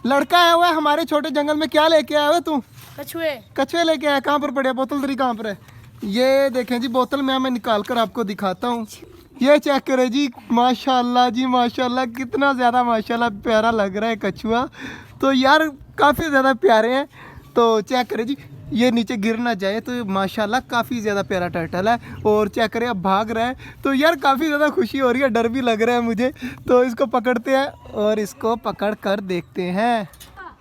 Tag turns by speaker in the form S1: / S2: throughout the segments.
S1: लड़का आया हुआ है हमारे छोटे जंगल में, क्या लेके आया हुआ तू?
S2: कछुए।
S1: कछुए लेके आया। कहाँ पर पड़े? बोतल तेरी कहाँ पर है? ये देखें जी बोतल में मैं निकाल कर आपको दिखाता हूँ। ये चेक करें जी, माशाल्लाह जी माशाल्लाह, कितना ज़्यादा माशाल्लाह प्यारा लग रहा है कछुआ। तो यार काफ़ी ज़्यादा प्यारे हैं। तो चेक करें जी, ये नीचे गिर ना जाए। तो माशाल्लाह काफ़ी ज़्यादा प्यारा टर्टल है। और चेक करें अब भाग रहा है। तो यार काफ़ी ज़्यादा खुशी हो रही है, डर भी लग रहा है मुझे। तो इसको पकड़ते हैं और इसको पकड़ कर देखते हैं।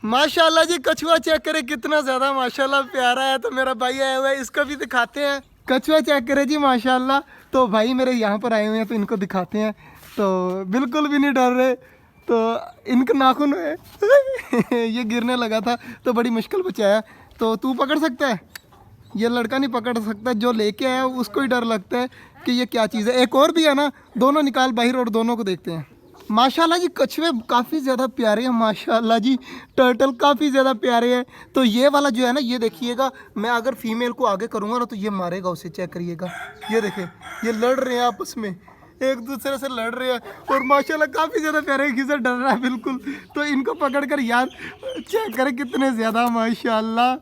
S1: माशाल्लाह जी कछुआ चेक करें कितना ज़्यादा माशाल्लाह प्यारा है। तो मेरा भाई आया हुआ है, इसको भी दिखाते हैं। कछुआ चेक करें जी माशाल्लाह। तो भाई मेरे यहाँ पर आए हुए हैं तो इनको दिखाते हैं। तो बिल्कुल भी नहीं डर रहे। तो इनका नाखून है ये गिरने लगा था तो बड़ी मुश्किल बचाया। तो तू पकड़ सकता है? ये लड़का नहीं पकड़ सकता, जो लेके आया उसको ही डर लगता है कि ये क्या चीज़ है। एक और भी है ना, दोनों निकाल बाहर और दोनों को देखते हैं। माशाल्लाह जी कछुए काफ़ी ज़्यादा प्यारे हैं। माशाल्लाह जी टर्टल काफ़ी ज़्यादा प्यारे हैं। तो ये वाला जो है ना, ये देखिएगा, मैं अगर फीमेल को आगे करूँगा ना तो ये मारेगा उसे। चेक करिएगा, ये देखें, ये लड़ रहे हैं आपस में, एक दूसरे से लड़ रहे हैं। और माशाल्लाह काफ़ी ज़्यादा प्यारे हैं, किसी डर रहा है बिल्कुल। तो इनको पकड़ कर यार चेक करें कितने ज़्यादा माशाल्लाह।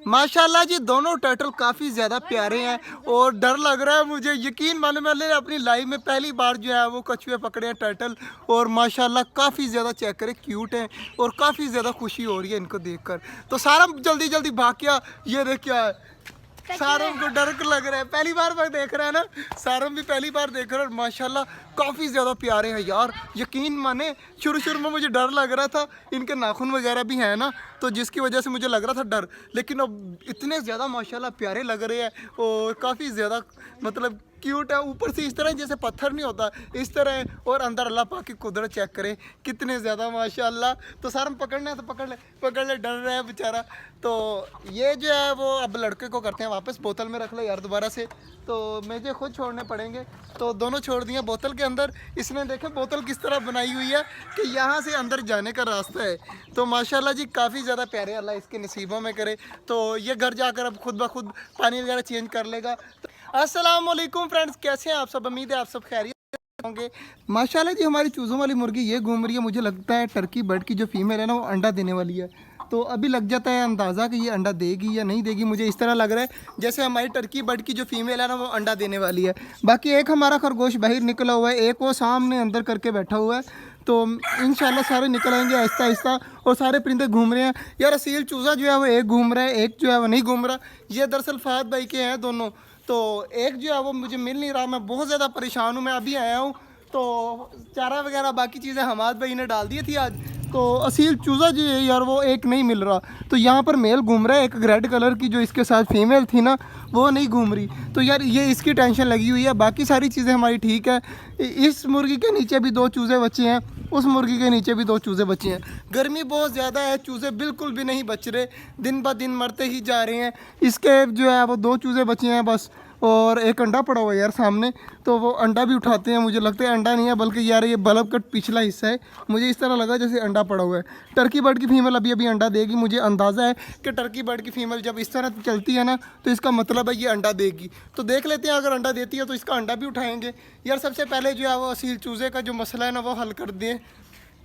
S1: माशाल्लाह जी दोनों टर्टल काफ़ी ज़्यादा प्यारे हैं। और डर लग रहा है मुझे, यकीन मानो मैंने अपनी लाइफ में पहली बार जो है वो कछुए पकड़े हैं टर्टल। और माशाल्लाह काफ़ी ज़्यादा चेक करें क्यूट हैं और काफ़ी ज़्यादा खुशी हो रही है इनको देखकर। तो सारा जल्दी जल्दी भाग गया। ये देख क्या है, सारम को डर लग रहा है, पहली बार मैं देख रहा है ना, सारम भी पहली बार देख रहा है। और माशाल्लाह काफ़ी ज़्यादा प्यारे हैं यार। यकीन माने शुरू में मुझे डर लग रहा था, इनके नाखून वगैरह भी हैं ना, तो जिसकी वजह से मुझे लग रहा था डर। लेकिन अब इतने ज़्यादा माशाल्लाह प्यारे लग रहे हैं और काफ़ी ज़्यादा मतलब क्यूट है। ऊपर से इस तरह जैसे पत्थर नहीं होता इस तरह है, और अंदर अल्लाह पाक की कुदरत चेक करे कितने ज़्यादा माशाल्लाह। तो सारम पकड़ना है तो पकड़ ले, डर रहा है बेचारा। तो ये जो है वो अब लड़के को करते हैं वापस, बोतल में रख ले यार दोबारा से। तो मुझे खुद छोड़ने पड़ेंगे। तो दोनों छोड़ दिए बोतल के अंदर। इसने देखे बोतल किस तरह बनाई हुई है कि यहाँ से अंदर जाने का रास्ता है। तो माशाल्लाह जी काफ़ी ज़्यादा प्यारे, अल्लाह इसके नसीबों में करे। तो ये घर जाकर अब खुद ब खुद पानी वगैरह चेंज कर लेगा। अस्सलाम वालेकुम फ्रेंड्स, कैसे हैं आप सब? उम्मीद है आप सब खैरियत होंगे। माशाल्लाह जी हमारी चूज़ों वाली मुर्गी ये घूम रही है। मुझे लगता है टर्की बर्ड की जो फीमेल है ना वो अंडा देने वाली है। तो अभी लग जाता है अंदाज़ा कि ये अंडा देगी या नहीं देगी। मुझे इस तरह लग रहा है जैसे हमारी टर्की बर्ड की जो फीमेल है ना वो अंडा देने वाली है। बाकी एक हमारा खरगोश बाहर निकला हुआ है, एक वो सामने अंदर करके बैठा हुआ है। तो इंशाल्लाह सारे निकल आएंगे आहिस्ता आहिस्ता। और सारे परिंदे घूम रहे हैं यार। असील चूज़ा जो है वो एक घूम रहा है, एक जो है वो नहीं घूम रहा। ये दरअसल फहद भाई के हैं दोनों। तो एक जो है वो मुझे मिल नहीं रहा, मैं बहुत ज़्यादा परेशान हूँ। मैं अभी आया हूँ तो चारा वगैरह बाकी चीज़ें हमाद भाई ने डाल दी थी आज। तो असील चूज़ा जो है यार वो एक नहीं मिल रहा। तो यहाँ पर मेल घूम रहा है, एक रेड कलर की जो इसके साथ फीमेल थी ना वो नहीं घूम रही। तो यार ये इसकी टेंशन लगी हुई है। बाकी सारी चीज़ें हमारी ठीक है। इस मुर्गी के नीचे भी 2 चूज़े बच्चे हैं, उस मुर्गी के नीचे भी 2 चूज़े बच्चे हैं। गर्मी बहुत ज़्यादा है, चूज़े बिल्कुल भी नहीं बच रहे, दिन ब दिन मरते ही जा रहे हैं। इसके जो है वो 2 चूज़े बचे हैं बस। और एक अंडा पड़ा हुआ है यार सामने, तो वो अंडा भी उठाते हैं। मुझे लगता है अंडा नहीं है बल्कि यार ये बल्ब का पिछला हिस्सा है। मुझे इस तरह लगा जैसे अंडा पड़ा हुआ है। टर्की बर्ड की फीमेल अभी अभी अंडा देगी। मुझे अंदाज़ा है कि टर्की बर्ड की फीमेल जब इस तरह चलती है ना तो इसका मतलब है ये अंडा देगी। तो देख लेते हैं, अगर अंडा देती है तो इसका अंडा भी उठाएंगे। यार सबसे पहले जो है वो असील चूज़े का जो मसला है ना वो हल कर दें।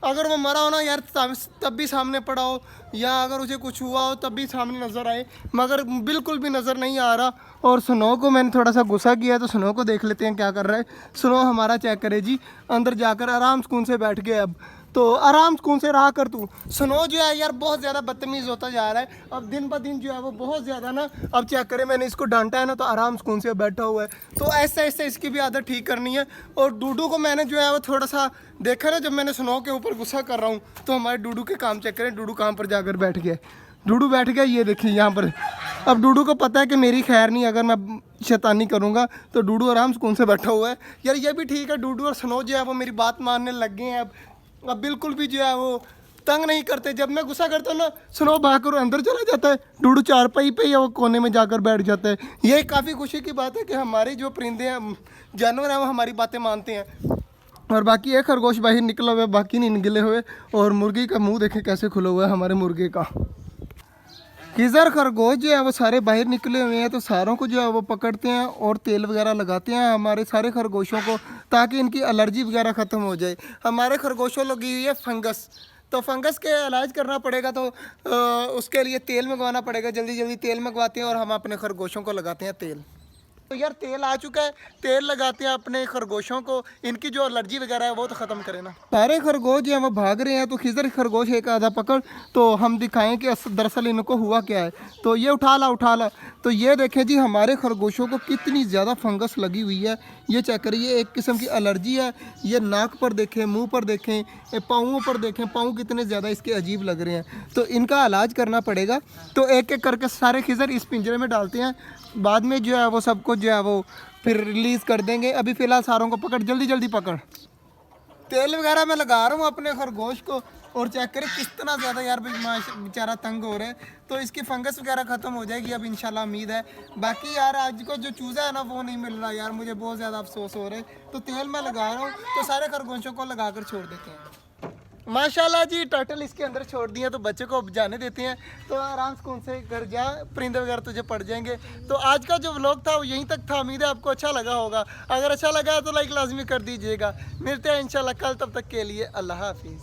S1: अगर वो मरा हो ना यार तब भी सामने पड़ा हो, या अगर उसे कुछ हुआ हो तब भी सामने नज़र आए, मगर बिल्कुल भी नज़र नहीं आ रहा। और स्नो को मैंने थोड़ा सा गुस्सा किया है तो स्नो को देख लेते हैं क्या कर रहा है। स्नो हमारा चेक करे जी, अंदर जाकर आराम सुकून से बैठ गया। अब तो आराम सुकून से रहा कर तू। स्नो जो है यार बहुत ज़्यादा बदतमीज़ होता जा रहा है अब दिन ब दिन जो है वो बहुत ज़्यादा ना। अब चेक करें, मैंने इसको डांटा है ना तो आराम सुकून से बैठा हुआ है। तो ऐसे ऐसे इसकी भी आदत ठीक करनी है। और डूडू को मैंने जो है वो थोड़ा सा देखा ना, जब मैंने स्नो के ऊपर गुस्सा कर रहा हूँ तो हमारे डूडू के काम चेक करें। डूडू कहाँ पर जाकर बैठ गया, डूडू बैठ गया, ये देखिए यहाँ पर। अब डूडू को पता है कि मेरी खैर नहीं, अगर मैं शैतानी करूँगा तो डूडू आराम सुकून से बैठा हुआ है। यार ये भी ठीक है, डूडू और स्नो जो है वो मेरी बात मानने लग गए हैं। अब बिल्कुल भी जो है वो तंग नहीं करते। जब मैं गुस्सा करता हूँ ना स्नो भाग कर अंदर चला जाता है, डूडू चारपाई पे या वो कोने में जाकर बैठ जाता है। ये काफ़ी खुशी की बात है कि हमारे जो परिंदे हैं, जानवर हैं, वो हमारी बातें मानते हैं। और बाकी एक खरगोश बाहर निकला हुआ है, बाकी नहीं निकले हुए। और मुर्गी का मुंह देखें कैसे खुला हुआ है हमारे मुर्गे का। किज़र खरगोश जो है वो सारे बाहर निकले हुए हैं। तो सारों को जो है वो पकड़ते हैं और तेल वगैरह लगाते हैं हमारे सारे खरगोशों को, ताकि इनकी एलर्जी वगैरह ख़त्म हो जाए। हमारे खरगोशों लगी हुई है फंगस। तो फंगस के इलाज करना पड़ेगा, तो उसके लिए तेल मंगवाना पड़ेगा। जल्दी जल्दी तेल मंगवाते हैं और हम अपने खरगोशों को लगाते हैं तेल। तो यार तेल आ चुका है, तेल लगाते हैं अपने खरगोशों को, इनकी जो एलर्जी वगैरह है वो तो ख़त्म करे ना। सारे खरगोश जो है वो भाग रहे हैं, तो खिजर खरगोश एक आधा पकड़, तो हम दिखाएं कि दरअसल इनको हुआ क्या है। तो ये उठा ला। तो ये देखें जी हमारे खरगोशों को कितनी ज़्यादा फंगस लगी हुई है। ये चेक करिए, एक किस्म की एलर्जी है। ये नाक पर देखें, मुँह पर देखें, पाँवों पर देखें, पाँव कितने ज़्यादा इसके अजीब लग रहे हैं। तो इनका इलाज करना पड़ेगा। तो एक एक करके सारे खिजर इस पिंजरे में डालते हैं, बाद में जो है वो सबको जो है वो फिर रिलीज़ कर देंगे। अभी फ़िलहाल सारों को पकड़, जल्दी जल्दी पकड़। तेल वगैरह मैं लगा रहा हूँ अपने खरगोश को, और चेक करें कितना ज़्यादा यार बेचारा तंग हो रहा है। तो इसकी फंगस वगैरह ख़त्म हो जाएगी अब इंशाल्लाह, उम्मीद है। बाकी यार आज को जो चूज़ा है ना वो नहीं मिल रहा यार, मुझे बहुत ज़्यादा अफसोस हो रहा है। तो तेल मैं लगा रहा हूँ, तो सारे खरगोशों को लगा कर छोड़ देते हैं। माशाल्लाह जी, टर्टल इसके अंदर छोड़ दिए, तो बच्चे को अब जाने देते हैं। तो आराम से कौन से घर जा, परिंदे वगैरह तुझे पड़ जाएंगे। तो आज का जो व्लॉग था वो यहीं तक था। उम्मीद है आपको अच्छा लगा होगा। अगर अच्छा लगा तो लाइक लाजमी कर दीजिएगा। मिलते हैं इंशाल्लाह कल, तब तक के लिए अल्लाह हाफिज़।